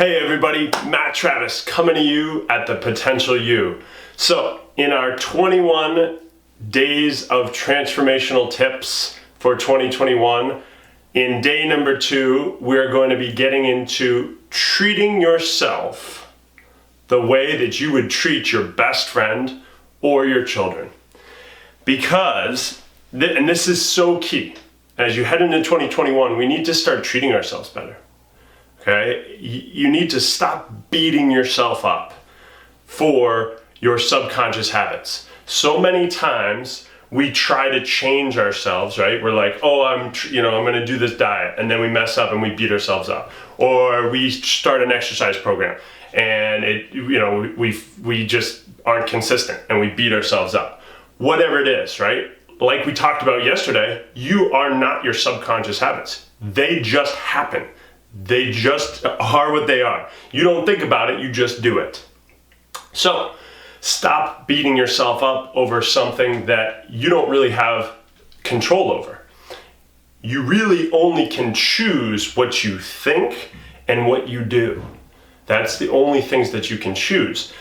Hey everybody, Matt Travis coming to you at the Potential You. So, in our 21 days of transformational tips for 2021, in day number 2, we're going to be getting into treating yourself the way that you would treat your best friend or your children. Because, and this is so key, as you head into 2021, we need to start treating ourselves better. Okay, you need to stop beating yourself up for your subconscious habits. So many times we try to change ourselves, right? We're like, oh, I'm going to do this diet, and then we mess up and we beat ourselves up. Or we start an exercise program, and we just aren't consistent, and we beat ourselves up. Whatever it is, right? Like we talked about yesterday, you are not your subconscious habits. They just happen. They just are what they are. You don't think about it, you just do it. So stop beating yourself up over something that you don't really have control over. You really only can choose what you think and what you do. That's the only things that you can choose.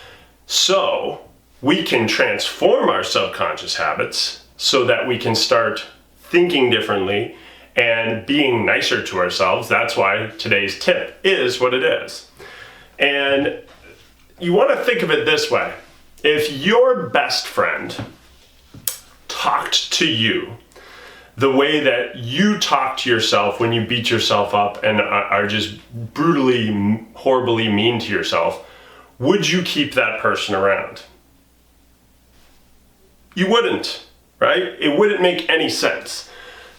So we can transform our subconscious habits so that we can start thinking differently and being nicer to ourselves. That's why today's tip is what it is. And you want to think of it this way. If your best friend talked to you the way that you talk to yourself when you beat yourself up and are just brutally, horribly mean to yourself, would you keep that person around? You wouldn't, right? It wouldn't make any sense.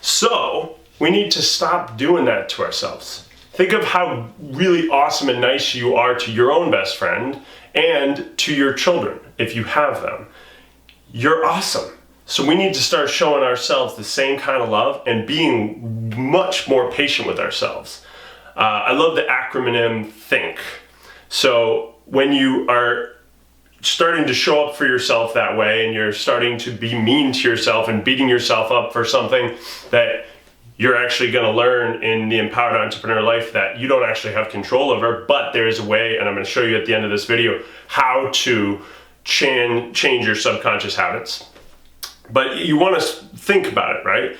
So we need to stop doing that to ourselves. Think of how really awesome and nice you are to your own best friend and to your children, if you have them. You're awesome. So we need to start showing ourselves the same kind of love and being much more patient with ourselves. I love the acronym THINK. So when you are starting to show up for yourself that way and you're starting to be mean to yourself and beating yourself up for something that you're actually going to learn in the Empowered Entrepreneur Life that you don't actually have control over, but there is a way, and I'm going to show you at the end of this video, how to change your subconscious habits. But you want to think about it, right?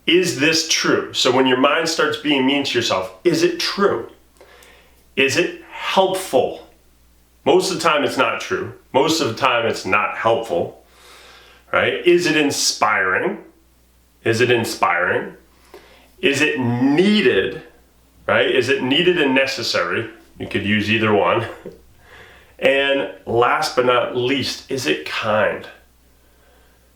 Is this true? So when your mind starts being mean to yourself, is it true? Is it helpful? Most of the time it's not true. Most of the time it's not helpful, right? Is it inspiring? Is it inspiring? Is it needed, right? Is it needed and necessary? You could use either one. And last but not least, is it kind?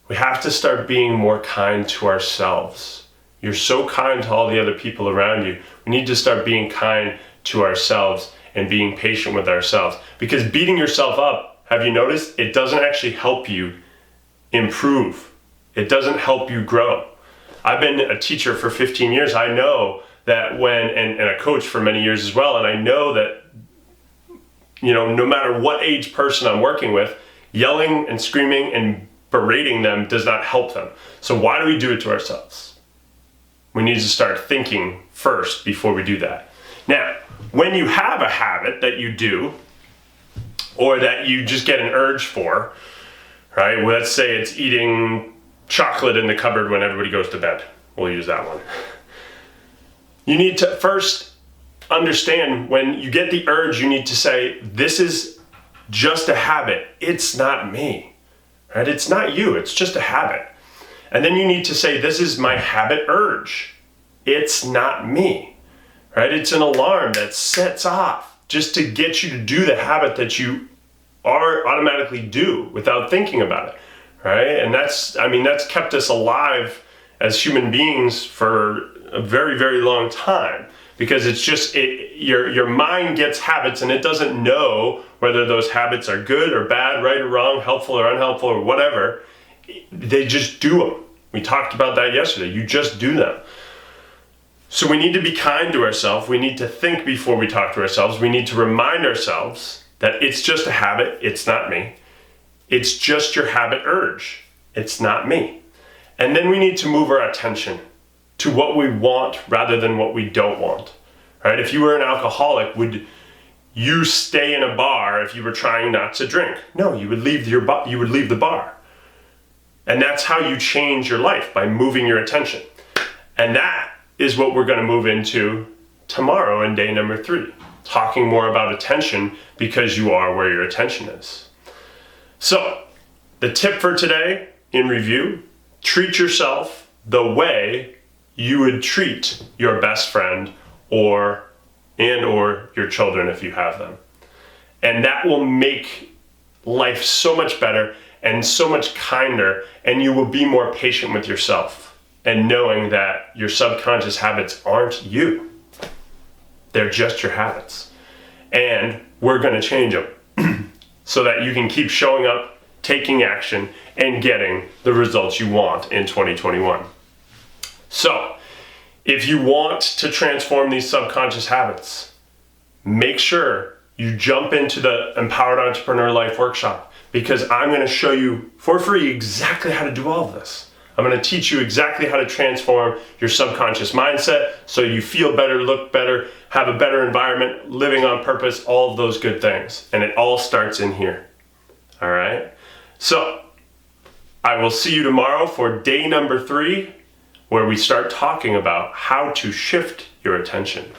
We have to start being more kind to ourselves. You're so kind to all the other people around you. We need to start being kind to ourselves and being patient with ourselves. Because beating yourself up, have you noticed, it doesn't actually help you improve. It doesn't help you grow. I've been a teacher for 15 years. I know that and a coach for many years as well. And I know that, no matter what age person I'm working with, yelling and screaming and berating them does not help them. So why do we do it to ourselves? We need to start thinking first before we do that. Now, when you have a habit that you do, or that you just get an urge for, right? Well, let's say it's eating chocolate in the cupboard when everybody goes to bed. We'll use that one. You need to first understand when you get the urge, you need to say, this is just a habit. It's not me, right? It's not you, it's just a habit. And then you need to say, this is my habit urge. It's not me, right? It's an alarm that sets off just to get you to do the habit that you automatically do without thinking about it. Right? And that's kept us alive as human beings for a very, very long time, because it's just, your mind gets habits and it doesn't know whether those habits are good or bad, right or wrong, helpful or unhelpful or whatever. They just do them. We talked about that yesterday. You just do them. So we need to be kind to ourselves. We need to think before we talk to ourselves. We need to remind ourselves that it's just a habit. It's not me. It's just your habit urge. It's not me. And then we need to move our attention to what we want rather than what we don't want. Right? If you were an alcoholic, would you stay in a bar if you were trying not to drink. No, you would leave the bar. And that's how you change your life, by moving your attention. And that is what we're going to move into tomorrow in day number 3, talking more about attention, because you are where your attention is. So, the tip for today in review: treat yourself the way you would treat your best friend or your children if you have them. And that will make life so much better and so much kinder, and you will be more patient with yourself, and knowing that your subconscious habits aren't you. They're just your habits. And we're going to change them so that you can keep showing up, taking action, and getting the results you want in 2021. So, if you want to transform these subconscious habits, make sure you jump into the Empowered Entrepreneur Life Workshop, because I'm going to show you for free exactly how to do all of this. I'm going to teach you exactly how to transform your subconscious mindset so you feel better, look better, have a better environment, living on purpose, all of those good things. And it all starts in here. All right? So, I will see you tomorrow for day number 3, where we start talking about how to shift your attention.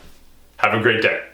Have a great day.